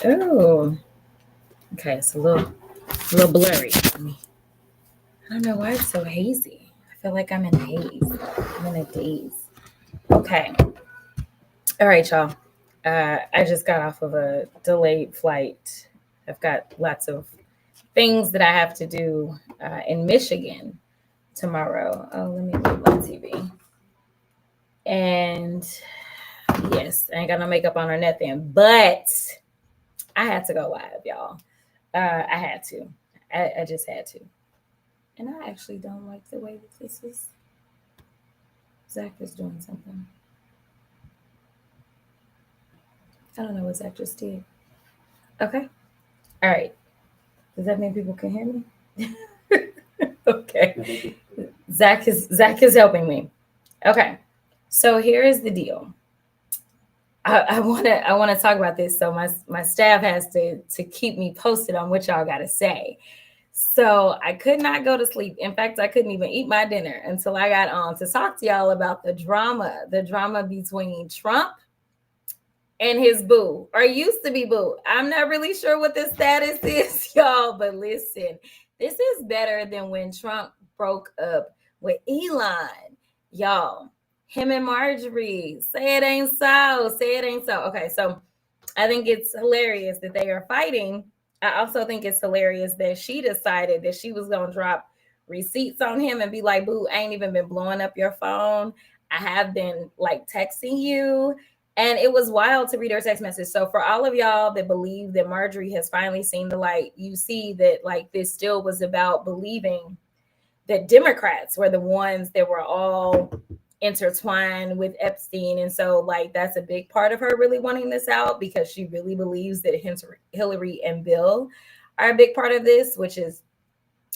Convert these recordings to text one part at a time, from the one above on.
Oh, okay. It's a little blurry. I don't know why it's so hazy. I feel like I'm in a haze. I'm in a daze. Okay. All right, y'all. I just got off of a delayed flight. I've got lots of things that I have to do in Michigan tomorrow. Oh, let me move my TV. And yes, I ain't got no makeup on or nothing, but I had to go live, y'all. I had to. I just had to. And I actually don't like the way that this is. Zach is doing something. I don't know what Zach just did. Okay. All right. Does that mean people can hear me? Okay. Zach is helping me. Okay. So here is the deal. I wanna talk about this. So my staff has to keep me posted on what y'all gotta say. So I could not go to sleep. In fact, I couldn't even eat my dinner until I got on to talk to y'all about the drama between Trump and his boo, or used to be boo. I'm not really sure what the status is, y'all, but listen, this is better than when Trump broke up with Elon, y'all. Him and Marjorie, say it ain't so, say it ain't so. Okay, so I think it's hilarious that they are fighting. I also think it's hilarious that she decided that she was going to drop receipts on him and be like, boo, I ain't even been blowing up your phone. I have been like texting you. And it was wild to read her text message. So for all of y'all that believe that Marjorie has finally seen the light, you see that like this still was about believing that Democrats were the ones that were all intertwined with Epstein. And so like that's a big part of her really wanting this out, because she really believes that Hillary and Bill are a big part of this, which is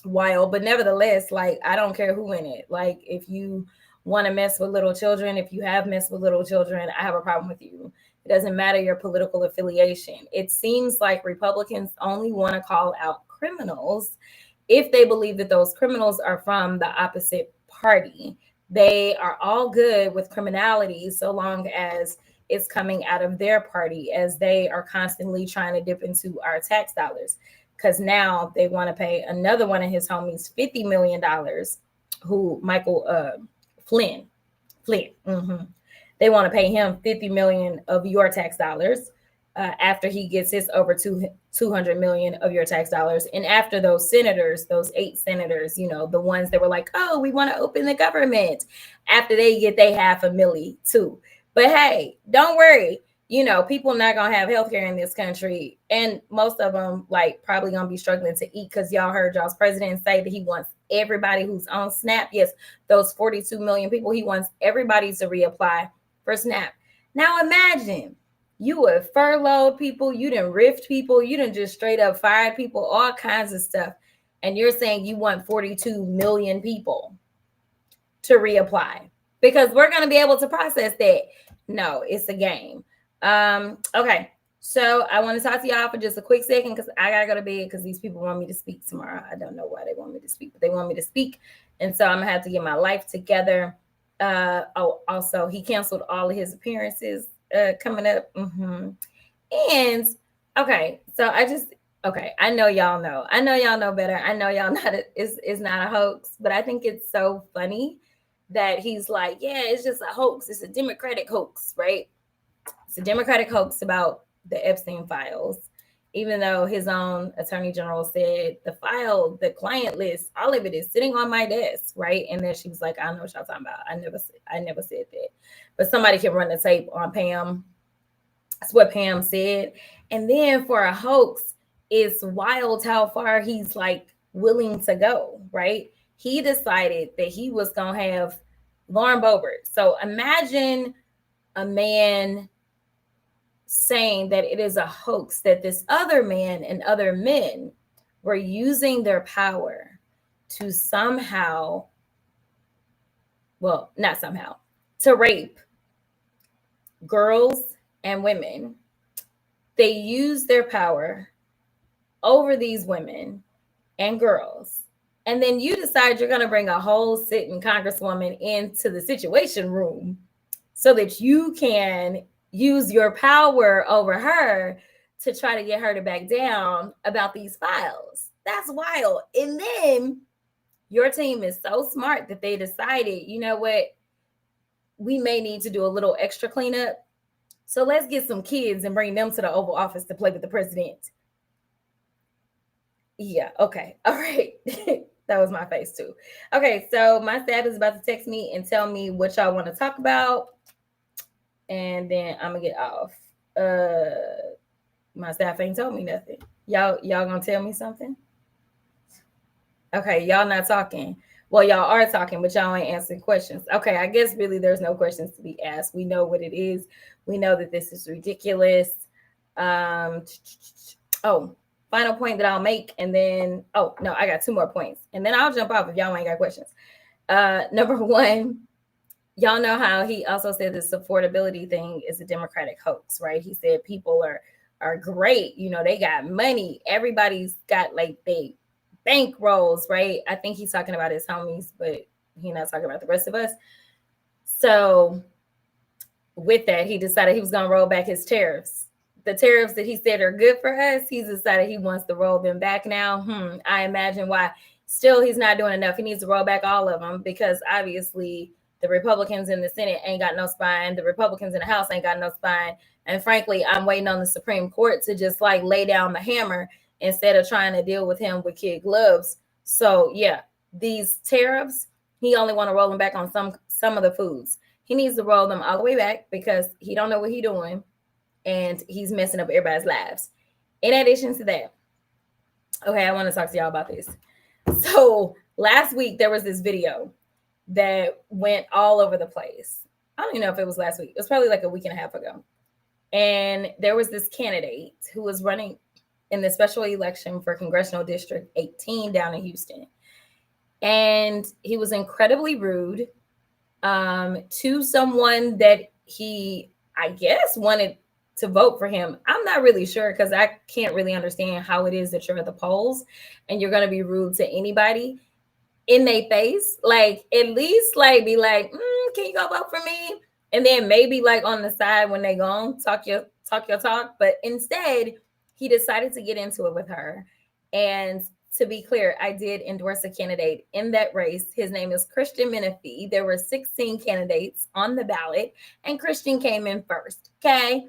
wild. But nevertheless, like I don't care who in it. Like if you want to mess with little children, if you have messed with little children, I have a problem with you. It doesn't matter your political affiliation. It seems like Republicans only want to call out criminals if they believe that those criminals are from the opposite party. They are all good with criminality so long as it's coming out of their party, as they are constantly trying to dip into our tax dollars. Because now they want to pay another one of his homies $50 million, who Michael Flynn. Mm-hmm. They want to pay him 50 million of your tax dollars after he gets his over 200 million of your tax dollars. And after those senators, those 8 senators, you know, the ones that were like, oh, we want to open the government, after they get their $500,000 too. But hey, don't worry. You know, people not going to have healthcare in this country. And most of them like probably going to be struggling to eat, because y'all heard y'all's president say that he wants everybody who's on SNAP. Yes, those 42 million people, he wants everybody to reapply for SNAP. Now imagine you would furloughed people, you didn't rift people, you didn't just straight up fired people, all kinds of stuff. And you're saying you want 42 million people to reapply because we're going to be able to process that. No, it's a game. Okay. So I want to talk to y'all for just a quick second, because I gotta go to bed, because these people want me to speak tomorrow. I don't know why they want me to speak, but they want me to speak. And so I'm gonna have to get my life together. Also, he canceled all of his appearances coming up. Mm-hmm. And okay, so I know y'all know. I know y'all know better. I know y'all not it's not a hoax, but I think it's so funny that he's like, yeah, it's just a hoax. It's a Democratic hoax, right? It's a Democratic hoax about the Epstein files, even though his own attorney general said the file, the client list, all of it is sitting on my desk, right? And then she was like, I don't know what y'all talking about. I never said that. But somebody can run the tape on Pam. That's what Pam said. And then for a hoax, it's wild how far he's like willing to go, right? He decided that he was gonna have Lauren Boebert. So imagine a man saying that it is a hoax, that this other man and other men were using their power to somehow, well, not somehow, to rape girls and women. They use their power over these women and girls. And then you decide you're going to bring a whole sitting congresswoman into the Situation Room so that you can use your power over her to try to get her to back down about these files. That's wild. And then your team is so smart that they decided, you know what, we may need to do a little extra cleanup. So let's get some kids and bring them to the Oval Office to play with the president. Yeah, okay. All right. That was my face too. Okay, so my staff is about to text me and tell me what y'all want to talk about. And then I'm gonna get off. My staff ain't told me nothing. Y'all gonna tell me something? Okay, y'all not talking. Well, y'all are talking, but y'all ain't answering questions. Okay, I guess really there's no questions to be asked. We know what it is. We know that this is ridiculous. Oh, final point that I'll make, and then I got 2 more points, and then I'll jump off if y'all ain't got questions. Number 1, y'all know how he also said this affordability thing is a Democratic hoax, right? He said people are great, they got money, everybody's got like they bank rolls, right? I think he's talking about his homies, but he's not talking about the rest of us. So with that, he decided he was going to roll back his tariffs. The tariffs that he said are good for us, he's decided he wants to roll them back now. I imagine why. Still, he's not doing enough. He needs to roll back all of them because obviously the Republicans in the Senate ain't got no spine. The Republicans in the House ain't got no spine. And frankly, I'm waiting on the Supreme Court to just like lay down the hammer instead of trying to deal with him with kid gloves. So yeah, these tariffs, he only want to roll them back on some of the foods. He needs to roll them all the way back because he don't know what he's doing and he's messing up everybody's lives. In addition to that, okay, I want to talk to y'all about this. So last week there was this video that went all over the place. I don't even know if it was last week. It was probably like a week and a half ago. And there was this candidate who was running in the special election for Congressional District 18 down in Houston. And he was incredibly rude to someone that he, I guess, wanted to vote for him. I'm not really sure because I can't really understand how it is that you're at the polls and you're going to be rude to anybody in their face. Like, at least like be like, can you go vote for me? And then maybe like on the side when they gone talk your talk. But instead, he decided to get into it with her. And to be clear, I did endorse a candidate in that race. His name is Christian Menifee. There were 16 candidates on the ballot, and Christian came in first. Okay.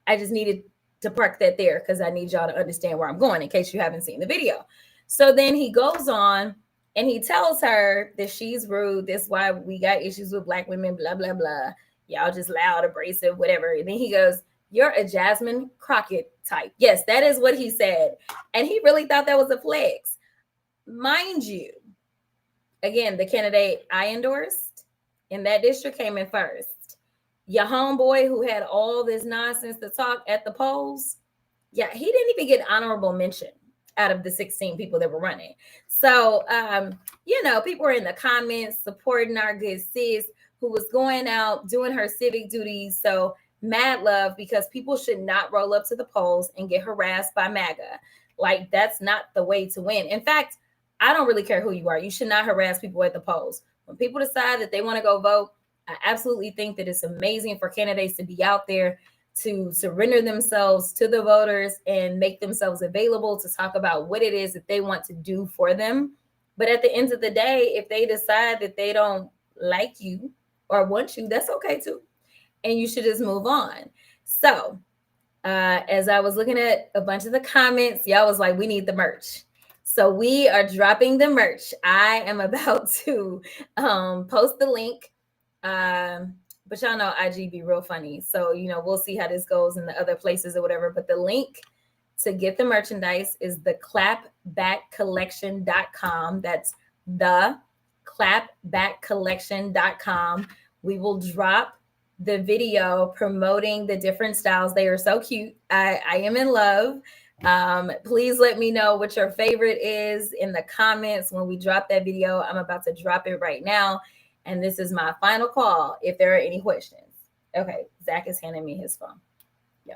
I just needed to park that there because I need y'all to understand where I'm going in case you haven't seen the video. So then he goes on and he tells her that she's rude. That's why we got issues with Black women, blah, blah, blah. Y'all just loud, abrasive, whatever. And then he goes, you're a Jasmine Crockett type. Yes, that is what he said. And he really thought that was a flex. Mind you, again, the candidate I endorsed in that district came in first. Your homeboy who had all this nonsense to talk at the polls, yeah, he didn't even get honorable mention out of the 16 people that were running. So, people were in the comments supporting our good sis who was going out doing her civic duties. So mad love, because people should not roll up to the polls and get harassed by MAGA. Like, that's not the way to win. In fact, I don't really care who you are. You should not harass people at the polls. When people decide that they want to go vote, I absolutely think that it's amazing for candidates to be out there to surrender themselves to the voters and make themselves available to talk about what it is that they want to do for them. But at the end of the day, if they decide that they don't like you or want you, that's okay too. And you should just move on. So as I was looking at a bunch of the comments, y'all was like, we need the merch. So we are dropping the merch. I am about to post the link. But y'all know IG be real funny. So, we'll see how this goes in the other places or whatever. But the link to get the merchandise is the clapbackcollection.com. That's the clapbackcollection.com. We will drop the video promoting the different styles. They are so cute. I am in love. Please let me know what your favorite is in the comments when we drop that video. I'm about to drop it right now. And this is my final call if there are any questions. Okay, Zach is handing me his phone. Yeah.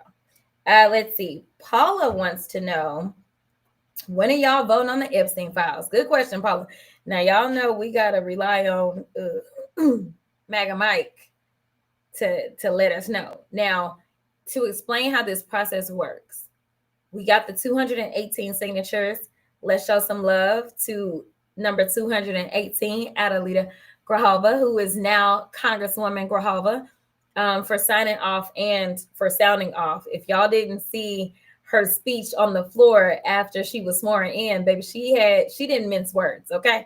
Let's see. Paula wants to know, when are y'all voting on the Epstein files? Good question, Paula. Now, y'all know we got to rely on MAGA Mike to let us know. Now, to explain how this process works, We got the 218 signatures. Let's show some love to number 218, Adelita Grijalva, who is now Congresswoman Grijalva, for signing off and for sounding off. If y'all didn't see her speech on the floor after she was sworn in, baby, she didn't mince words, okay?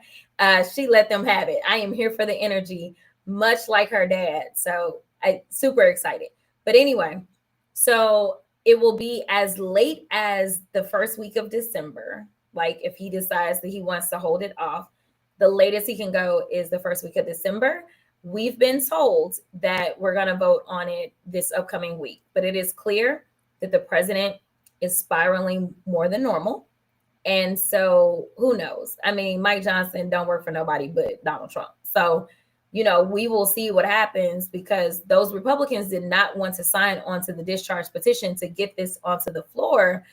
She let them have it. I am here for the energy, much like her dad. So I super excited. But anyway, so it will be as late as the first week of December. Like if he decides that he wants to hold it off, the latest he can go is the first week of December. We've been told that we're going to vote on it this upcoming week, but it is clear that the president is spiraling more than normal. And so who knows? I mean, Mike Johnson don't work for nobody but Donald Trump. So, you know, we will see what happens, because those Republicans did not want to sign onto the discharge petition to get this onto the floor.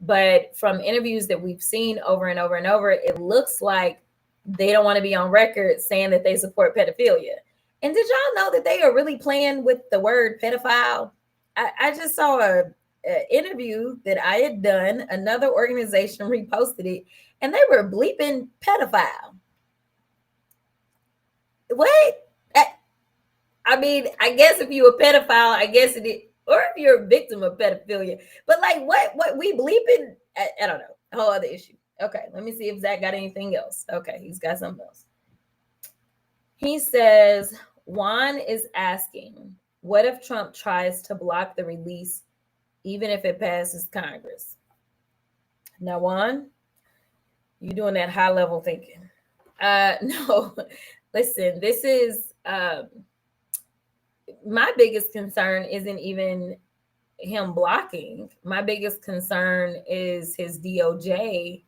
But from interviews that we've seen over and over and over, it looks like they don't want to be on record saying that they support pedophilia. And did y'all know that they are really playing with the word pedophile? I just saw a interview that I had done. Another organization reposted it, and they were bleeping pedophile. What? I mean, I guess if you're a pedophile, I guess it is, or if you're a victim of pedophilia. But like, what we bleeping? I don't know. A whole other issue. Okay, let me see if Zach got anything else. Okay, he's got something else. He says, Juan is asking, what if Trump tries to block the release even if it passes Congress? Now, Juan, you doing that high level thinking. No, listen, this is my biggest concern isn't even him blocking. My biggest concern is his DOJ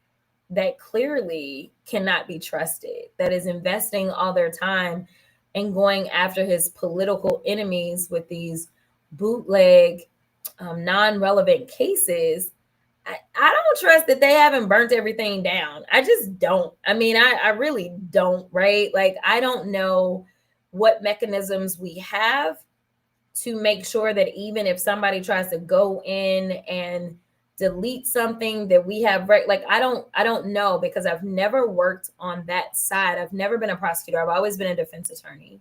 that clearly cannot be trusted, that is investing all their time and going after his political enemies with these bootleg, non-relevant cases. I don't trust that they haven't burnt everything down. I just don't. I mean, I really don't, right? Like, I don't know what mechanisms we have to make sure that even if somebody tries to go in and delete something that we have, right? Like, I don't know, because I've never worked on that side. I've never been a prosecutor. I've always been a defense attorney.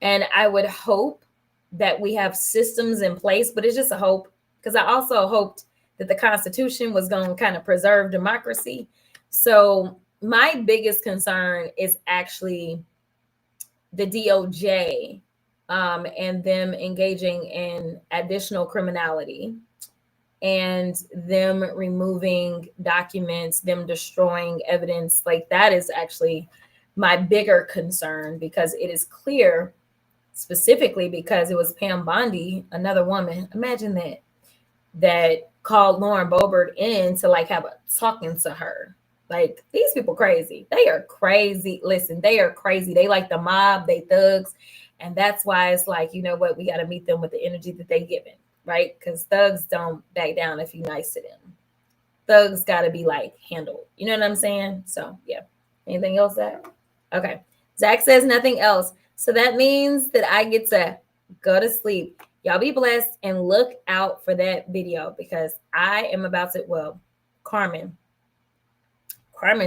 And I would hope that we have systems in place, but it's just a hope, because I also hoped that the Constitution was going to kind of preserve democracy. So my biggest concern is actually the DOJ and them engaging in additional criminality and them removing documents, them destroying evidence. Like, that is actually my bigger concern, because it is clear, specifically because it was Pam Bondi, another woman, imagine that called Lauren Boebert in to like have a talking to her. Like, these people crazy. They are crazy. Listen, they are crazy. They like the mob, they thugs. And that's why it's like, you know what, we got to meet them with the energy that they given, right? Because thugs don't back down if you're nice to them. Thugs got to be like handled. You know what I'm saying? So yeah. Anything else, Zach? Okay. Zach says nothing else. So that means that I get to go to sleep. Y'all be blessed and look out for that video, because I am about to, well, Carmen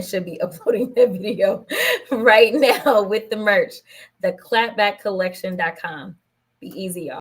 should be uploading that video right now with the merch, the clapbackcollection.com. Be easy, y'all.